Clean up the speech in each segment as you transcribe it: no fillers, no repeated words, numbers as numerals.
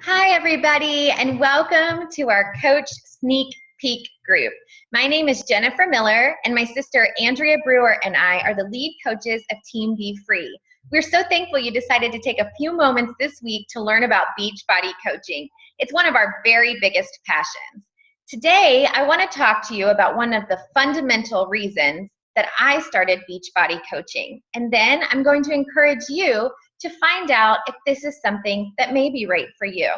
Hi, everybody, and welcome to our Coach Sneak Peek group. My name is Jennifer Miller, and my sister Andrea Brewer and I are the lead coaches of Team Be Free. We're so thankful you decided to take a few moments this week to learn about Beachbody coaching. It's one of our very biggest passions. Today, I want to talk to you about one of the fundamental reasons that I started Beachbody coaching, and then I'm going to encourage you to find out if this is something that may be right for you.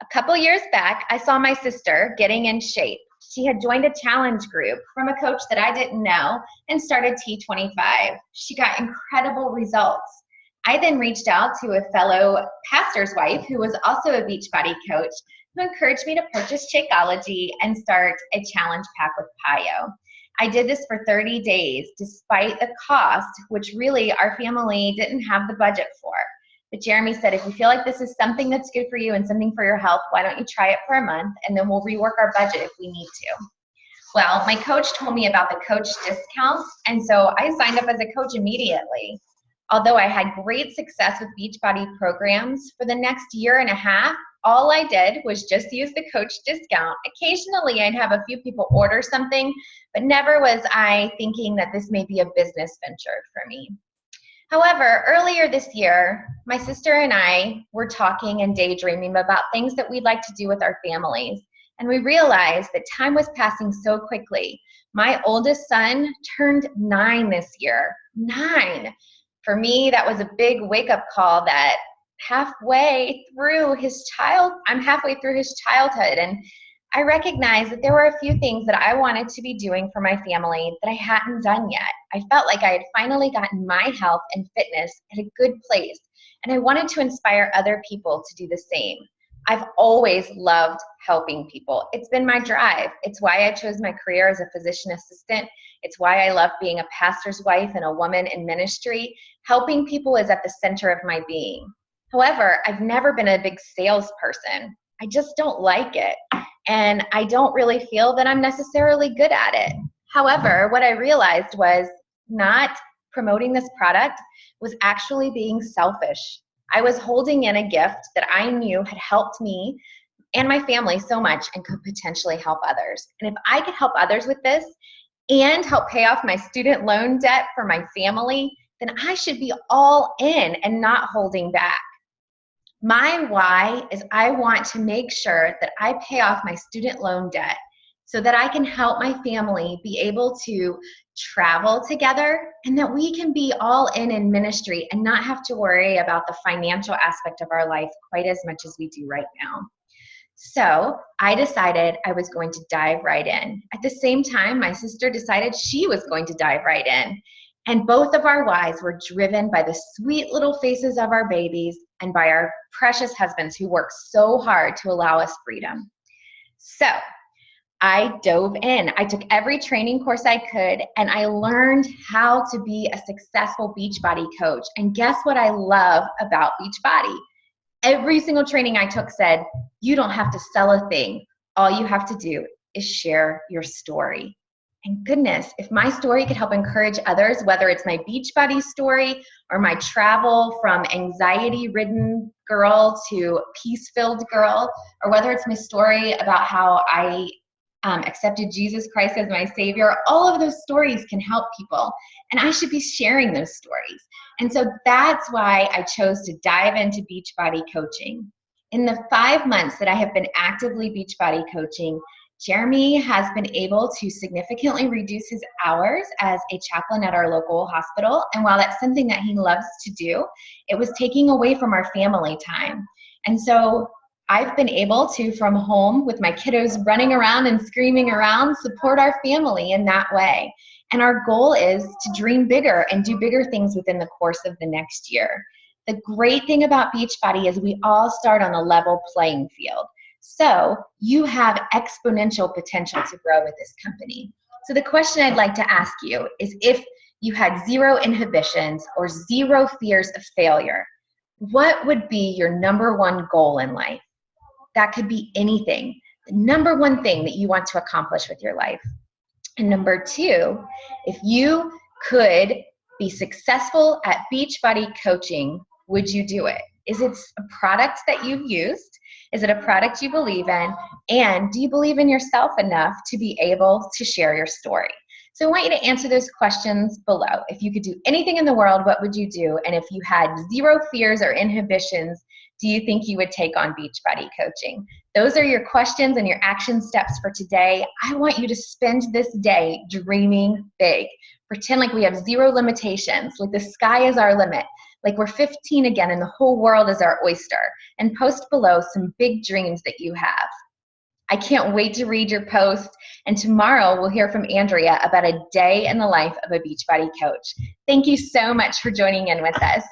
A couple years back, I saw my sister getting in shape. She had joined a challenge group from a coach that I didn't know and started T25. She got incredible results. I then reached out to a fellow pastor's wife who was also a Beachbody coach who encouraged me to purchase Shakeology and start a challenge pack with Payo. I did this for 30 days despite the cost, which really our family didn't have the budget for. But Jeremy said, if you feel like this is something that's good for you and something for your health, why don't you try it for a month and then we'll rework our budget if we need to. Well, my coach told me about the coach discounts, and so I signed up as a coach immediately. Although I had great success with Beachbody programs, for the next year and a half, all I did was just use the coach discount. Occasionally, I'd have a few people order something, but never was I thinking that this may be a business venture for me. However, earlier this year, my sister and I were talking and daydreaming about things that we'd like to do with our families, and we realized that time was passing so quickly. My oldest son turned 9 this year. 9! For me, that was a big wake-up call that I'm halfway through his childhood, and I recognized that there were a few things that I wanted to be doing for my family that I hadn't done yet. I felt like I had finally gotten my health and fitness at a good place, and I wanted to inspire other people to do the same. I've always loved helping people. It's been my drive. It's why I chose my career as a physician assistant. It's why I love being a pastor's wife and a woman in ministry. Helping people is at the center of my being. However, I've never been a big salesperson. I just don't like it. And I don't really feel that I'm necessarily good at it. However, what I realized was not promoting this product was actually being selfish. I was holding in a gift that I knew had helped me and my family so much and could potentially help others. And if I could help others with this and help pay off my student loan debt for my family, then I should be all in and not holding back. My why is I want to make sure that I pay off my student loan debt so that I can help my family be able to travel together and that we can be all in ministry and not have to worry about the financial aspect of our life quite as much as we do right now. So I decided I was going to dive right in. At the same time, my sister decided she was going to dive right in. And both of our whys were driven by the sweet little faces of our babies and by our precious husbands who work so hard to allow us freedom. So I dove in. I took every training course I could, and I learned how to be a successful Beachbody coach. And guess what I love about Beachbody? Every single training I took said, you don't have to sell a thing. All you have to do is share your story. And goodness, if my story could help encourage others, whether it's my Beachbody story or my travel from anxiety-ridden girl to peace-filled girl, or whether it's my story about how I accepted Jesus Christ as my Savior, all of those stories can help people. And I should be sharing those stories. And so that's why I chose to dive into Beachbody coaching. In the 5 months that I have been actively Beachbody coaching, Jeremy has been able to significantly reduce his hours as a chaplain at our local hospital. And while that's something that he loves to do, it was taking away from our family time. And so I've been able to, from home with my kiddos running around and screaming around, support our family in that way. And our goal is to dream bigger and do bigger things within the course of the next year. The great thing about Beachbody is we all start on a level playing field. So you have exponential potential to grow with this company. So the question I'd like to ask you is, if you had zero inhibitions or zero fears of failure, what would be your number one goal in life? That could be anything. The number one thing that you want to accomplish with your life. And number two, if you could be successful at Beachbody coaching, would you do it? Is it a product that you've used? Is it a product you believe in? And do you believe in yourself enough to be able to share your story? So I want you to answer those questions below. If you could do anything in the world, what would you do? And if you had zero fears or inhibitions, do you think you would take on Beachbody coaching? Those are your questions and your action steps for today. I want you to spend this day dreaming big. Pretend like we have zero limitations, like the sky is our limit, like we're 15 again and the whole world is our oyster. And post below some big dreams that you have. I can't wait to read your post. And tomorrow we'll hear from Andrea about a day in the life of a Beachbody coach. Thank you so much for joining in with us.